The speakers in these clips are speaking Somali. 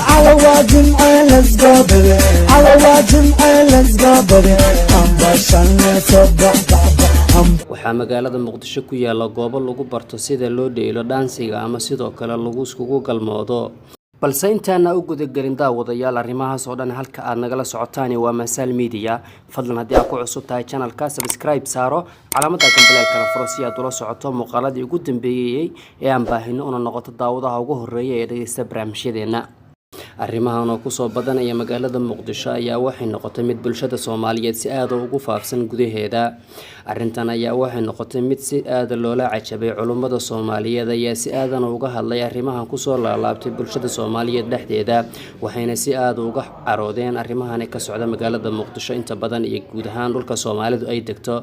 على وادم let's go baby على وادم let's go baby I'm بشرنا صبح waxaa magaalada Muqdisho ku yaala goobo lagu barto sida loo dheelo dhaansiga ama sidoo kale lagu iskugu galmoodo balse intaana u gudagelin daawadayaal arrimahaas oo dhan halka aad nagala socotaan waa Masal Media fadlan haddii aad ku cusub tahay channelka subscribe saaro calaamada gambaleelka furo si aad ula socoto muuqaaladii ugu dambeeyay ee aan baahino oo noqoto daawadaha ugu horeeya ee dhageysta barnaamijyadeena arrimahan oo ku soo badanaya magaalada Muqdisho ayaa waxay noqotay mid bulshada Soomaaliyeed si aad ugu faafsan gudaheeda arrintan ayaa waxay noqotay mid si aad loola cajabay culimada Soomaaliyeed ayaa si aad uga hadlay arrimahan ku soo laalaabtay bulshada Soomaaliyeed dhexdeeda waxayna si aad uga caroodeen arrimahan ka socda magaalada Muqdisho inta badan iyo guud ahaan dhulka Soomaalidu ay degto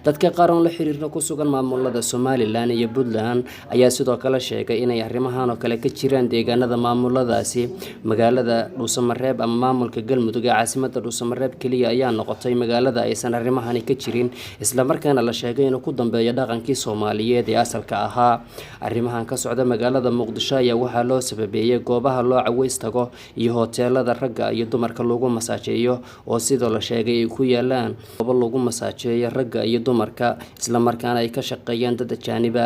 dadka qaar oo la xiriirna ku sugan maamulada Somaliland iyo Puntland ayaa sidoo kale sheegay inay arrimahan oo kale ka jiraan deegaanada maamuladaasi magaalada Dhuusamareeb ama maamulka Galmudug ee caasimadda Dhuusamareeb kaliya ayaa noqotay magaalada aysan arrimahan ka jirin isla markaana la sheegay inuu ku dambeeyo dhaqankii Soomaaliyeed ee asalka ahaa arrimahan ka socda magaalada Muqdisho ayaa waxa loo sababeeyay goobaha loo caweystago iyo hoteelada ragga iyo dumarka lagu masaajeeyo oo sidoo la sheegay ay ku yaalaan goobo lagu masaajeeyo ragga iyo dumarka isla markaana ay ka shaqeeyaan dad ajaaniba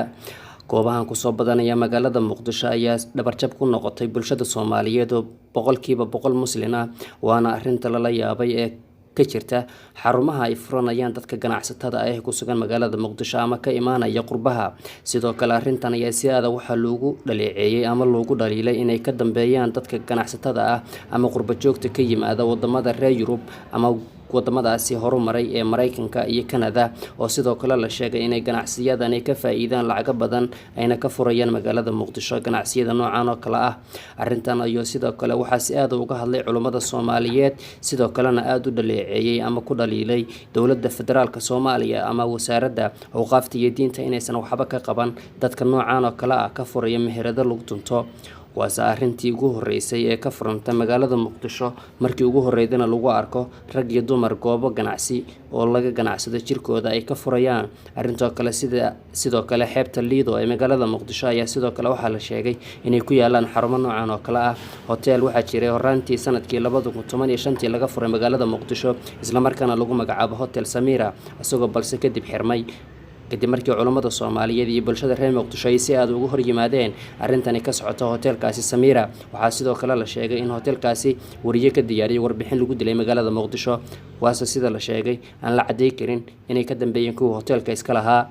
goobahan ku soo badanaya magaalada Muqdisho ayaa dhabarjab ku noqotay bulshada Soomaaliyeed oo boqolkiiba boqol muslim ah waana arrinta la yaabay ee ka jirta xarumaha ay furanayaan dadka ganacsatada ah ee ku sugan magaalada Muqdisho ama ka imaanaya qurbaha sidoo kale arrintan ayaa si aad waxa loogu dhaleeceeyay ama loogu dhaliilay inay ka dambeeyaan dadka ganacsatada ah ama qurba joogta ka yimaada wadamada reer Yurub ama wadamadaasi horumaray ee Mareykanka iyo Canada oo sidoo kale la sheegay inay ganacsiyadani ka faa'iidaan lacag badan ayna ka furayaan magaalada Muqdisho ganacsiyada noocan oo kale ah arrintan ayaa sidoo kale waxa si aad uga hadlay culimada Soomaaliyeed sidoo kalena aad u dhaleeceeyay ama ku dhaliilay dawladda federaalka Soomaaliya ama wasaaradda awqaafta iyo diinta inaysan waxba ka qaban dadka noocan oo kale ah ka furaya meherada lagu tunto waasa arrintii ugu horeysay ee ka furantay magaalada Muqdisho markii ugu horeydana lagu arko rag iyo dumar goobo ganacsi oo laga ganacsado jirkooda ay ka furayaan arrinta kale sidoo kale xeebta Lido ee magaalada Muqdisho ayaa sidoo kale waxa la sheegay inay ku yaalaan xarumo noocan oo kale ah hotel waxa jiray horaantii sanadkii 2015 laga furay magaalada Muqdisho isla markaana lagu magacaabo Hotel Samira asagoo balse kadib xirmay kadib markii culimada Soomaaliyeed iyo bulshada reer Muqdisho ay si aad ugu hor yimaadeen arrintan ka socota hotelkaasi Samira waxa sidoo kale la sheegay in hotelkaasi wariye ka diyaariyay warbixin lagu dilay magaalada Muqdisho waasa sida la sheegay aan la cadeey karin inay ka dambeeyeen kuwa hotelka iska lahaa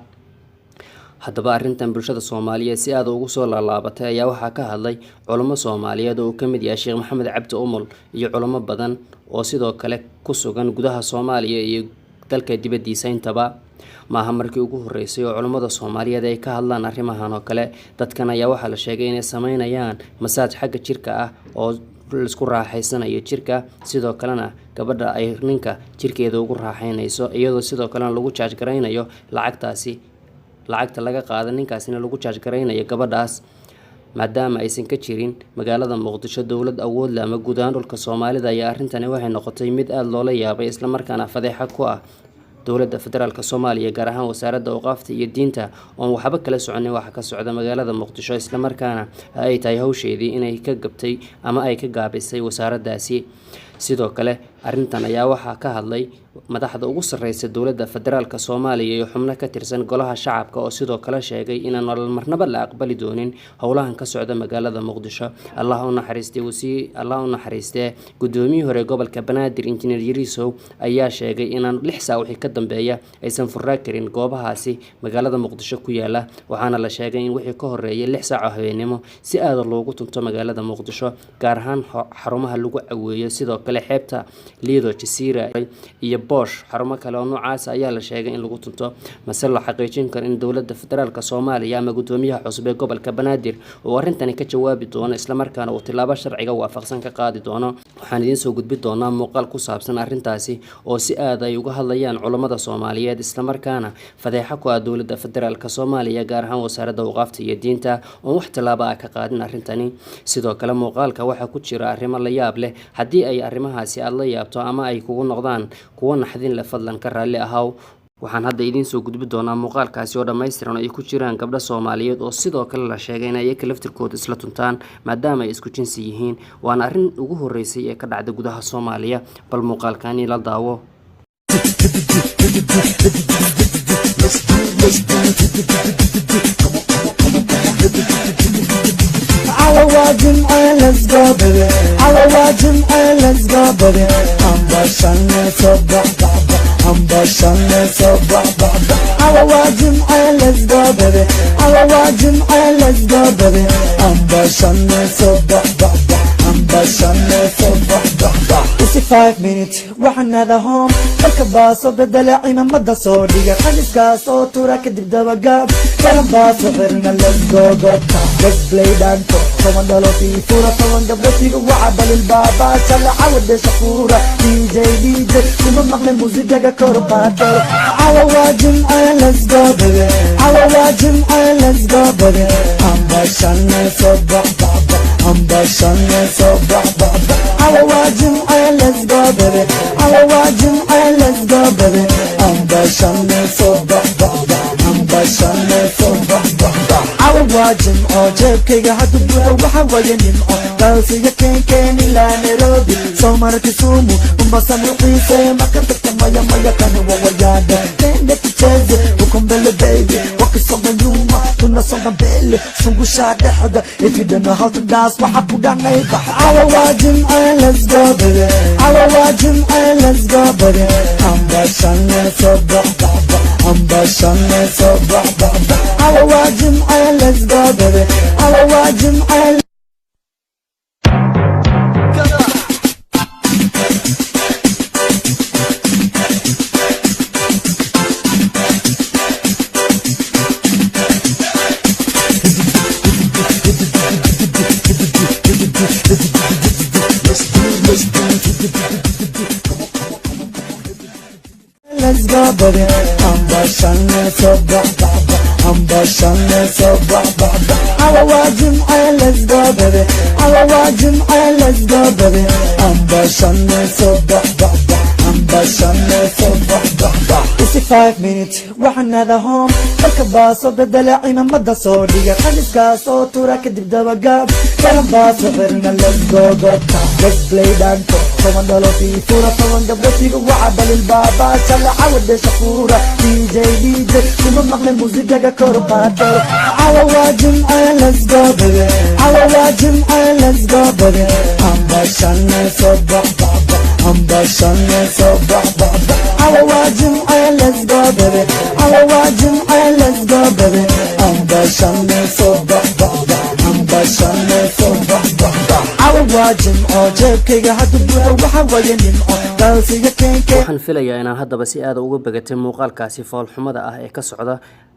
haddaba arrintan bulshada Soomaaliyeed si aad ugu soo laalaabatay ayaa waxa ka hadlay culimo Soomaaliyeed oo ka mid yahay Sheekh Maxamed Cabdi Umul iyo culimo badan oo sidoo kale ku sugan gudaha Soomaaliya iyo dalka dibadiisa intaba maaha markii ugu horeysay oo culimada Soomaaliyeed ay ka hadlaan arrimahan oo kale dadkan ayaa waxa la sheegay inay sameynayaan masaaj xagga jirka ah oo isku raaxaysanayo jirka sidoo kalena gabadha ay ninka jirkeeda ugu raaxaynayso iyadoo sidoo kalena lagu charge gareynayo lacagta laga qaado ninkaasina lagu charge gareynayo gabadhaas maadaama aysan ka jirin magaalada Muqdisho dawlad awood leh ama guud ahaan dhulka Soomaalida ayaa arrintan waxay noqotay mid aad loola yaabay isla markaana fadeexa ku ah dawladda federaalka Soomaaliya gaar ahaan wasaaradda awqaafta iyo diinta oo waxba kala soconin waxa ka socda magaalada Muqdisho isla markaana ay tahay hawsheedii inay ka gabtay ama ay ka gaabisay wasaaraddaasi sidoo kale arrintan ayaa waxa ka hadlay madaxda ugu sareysa dawladda federaalka Soomaaliya iyo xubno ka tirsan golaha shacabka oo sidoo kale sheegay in aan marnaba la aqbali doonin howlahan ka socda magaalada Muqdisho Allah u naxariistay gudoomiyihii hore gobolka Banaadir Engineer Yarisow ayaa sheegay in aan 6 saac wixii ka dambeeya aysan furaa karin goobahaasi magaalada Muqdisho ku yaala waxaana la sheegay in wixii ka horeeyay 6 saac habeenimo si aad loogu tunto magaalada Muqdisho gaar ahaan xarumaha lagu caweeyo sidoo kale xeebta Lido Jasiira iyo Bosch xarumo kale oo noocaas ayaa la sheegay in lagu tunto mas'ala xaqiijin kar in dawladda federaalka Soomaaliya ama gudoomiyaha cusub ee gobolka Banaadir oo arrintan ka jawaabi doono isla markaana uu tilaabo sharciga waafaqsan ka qaadi doono waxaan idin soo gudbin doonaa muuqaal ku saabsan arrintaasi oo si aad ay uga hadlayaan culimada Soomaaliyeed isla markaana fadeexa ku ah dawladda federaalka Soomaaliya gaar ahaan wasaaradda awqaafta iyo diinta oo wax tilaabo ah ka qaadin arrintani sidoo kale muuqaalka waxa ku jira arrimo la yaab leh haddii ay arrimahaasi aad la yaabto ama ay kugu noqdaan kuwa naxdin la fadlan ka raali ahaw waxaan hadda idiin soo gudbi doonaa muuqaalkaasi oo dhammaystiran oo ay ku jiraan gabdho Soomaaliyeed oo sidoo kale la sheegay in ay laftirkooda isla tuntaan maadaama ay isku jinsi yihiin waana arrin ugu horeysay ee ka dhacday gudaha Soomaaliya bal muuqaalkani la daawo على واجم let's go baby على واجم let's go baby I'm بشرنا صبح I'm بشرنا صبح على واجم let's go baby على واجم let's go baby I'm بشرنا صبح I'm بشرنا صبح It's 5 minutes وحنا ذا home الكباس وبدلعي من مدى صودية خلص كاس وطورة كدب دبقاب كلام باس وغيرنا let's go let's play dance طبعا دلو في فورة طبعا قبل فيك وعبا للبابا شلع عود شفورة دي جي كما مغلي موسيقى كورباتر على واجم let's go baby على واجم let's go baby I'm بشرنا صبح I'm بشرنا صبح على واجم let's go baby على واجم let's go baby I'm بشرنا صبح I'm بشرنا صبح على واجم جيبكيga hadu buuxo waxa weeye nimco dalsiga keen ilaa Nairobi Somar Kisumu Mombasa Muqdisho marka tagta maya kan wawayada tende kicheze ukombele baby wakisonga nyuma tunasonga mbele zungusha dhexda if you don't know how to dance waxa ku dhanayba على واجم let's go baby على واجم let's go baby I'm بشرنا صبح I'm بشرنا صبح على واجم let's go baby على واجم let's go baby I'm بشرنا صبح I'm بشرنا صبح على واجم let's go baby على واجم let's go baby I'm بشرنا صبح I'm بشرنا صبح It's 5 minutes وحنا ذا home الكباس وبدلعي من مدى صودية خلص كاس وطورة كدب دبقاب كلام باس وغيرنا let's go let's play dance طبعا دلو في فورة طبعا قبل فيك وعبا للبابا شلع عود شفورة دي جي كما مغلي موسيقى كورباتر على واجم let's go baby على واجم let's go baby I'm بشرنا صبح I'm بشرنا صبح على واجم let's go baby على واجم let's go baby I'm بشرنا صبح I'm بشرنا صبح على واجم jeebkayga hadu buuxo waxa weeye nimco dalsiga keen waxaan filayaa inaan haddaba si aad uga bagatay muuqaalkaasi foolxumada ah ee ka socda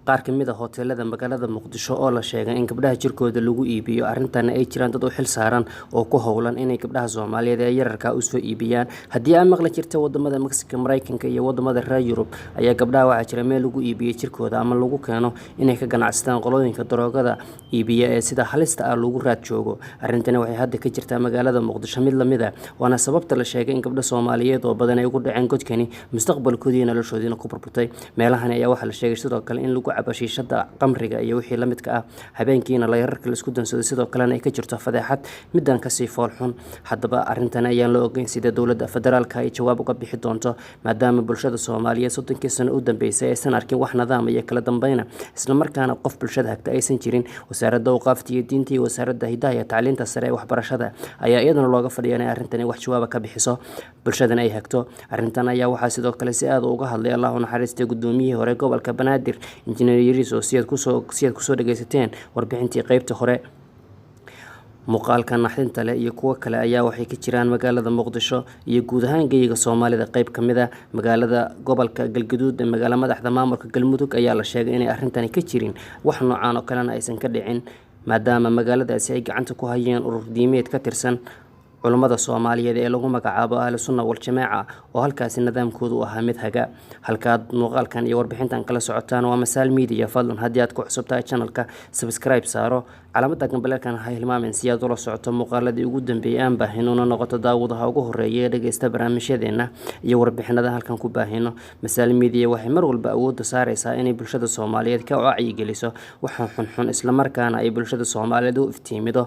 qaar ka mid ah hoteelada magaalada Muqdisho oo la sheegay in gabdhaha jirkooda lagu iibiyo arrintan ay jiraan dad u xil saaran oo ku howlan inay gabdhaha Soomaaliyeed ee yararka u soo iibiyaan haddii ay maqla jirtay wadamada Mexico Mareykanka iyo wadamada reer Yurub ayaa gabdhaha waxa jira meel lagu iibiyo jirkooda ama lagu keeno inay ka ganacsadaan qolooyinka daroogada iibiya ee sida halista ah lagu raad joogo arrintan waxay hadda ka jirtaa magaalada Muqdisho mid lamid ah waana sababta la sheegay in gabdho Soomaaliyeed oo badan ay ugu dhaceen godkani mustaqbalkoodii noloshoodina ku burburtay meelahan ayaa waxa la sheegay sidoo kale in lagu cabashishada qamriga iyo wixii la midka ah habeenkiina la yararka la isku dansado sidoo kale ay ka jirto fadeexad midan ka sii foolxun haddaba arrintan ayaan la ogeyn sida dawladda federaalka ay jawaab uga bixi doonto maadaama bulshada Soomaaliyeed 30 sano u dambeysay aysan arkin wax nidaam iyo kala dambeyn isla markaana qof bulshada hagta aysan jirin wasaaradda awqaafta iyo diinta iyo wasaaradda hidaaya iyo tacliinta sare ee waxbarashada ayaa iyadana looga fadhiyaa in arrintan wax jawaab ka bixiso bulshadana ay hagto arrintan ayaa waxa sidoo kale si aad uga hadlay Allah u naxariistay gudoomiyihii hore gobolka Banaadir injineer Yariso siyad ku soo dhageysateen warbixintii qaybta hore muuqaalka naxdinta leh iyo kuwa kale ayaa waxay ka jiraan magaalada Muqdisho iyo guud ahaan geeyiga Soomaalida qayb kamid ah magaalada gobolka Galgaduud ee magaalada madaxda maamulka Galmudug ayaa la sheegay inay arrintan ka jirin wax noocaan oo kale aysan ka dhicin maadaama magaaladaasi ay gacanta ku hayeen urur diimeed ka tirsan culummada Soomaaliyeed ee lagu magacaabo Ahlu Sunna wal Jamaaca oo halkaasi nidaamkoodu ahaa mid haga. halkaad muuqaalkan iyo warbixintan kala socotaan waa Masaal Media. fadlan haddii aad ku cusub tahay channelka subscribe saaro calaamada gambaleelkan ha hilmaamin si aad ula socoto muuqaaladii ugu dambeeyay aan baahino una noqoto daawadaha ugu horeeya ee dhageysta barnaamijyadeena iyo warbixinada halkan ku baahino. Masaal Media waxay mar walba awood saaraysaa inay bulshada Soomaaliyeed ka wacyigeliso waxa xunxun isla markaana ay bulshada Soomaaliyeed u iftiimido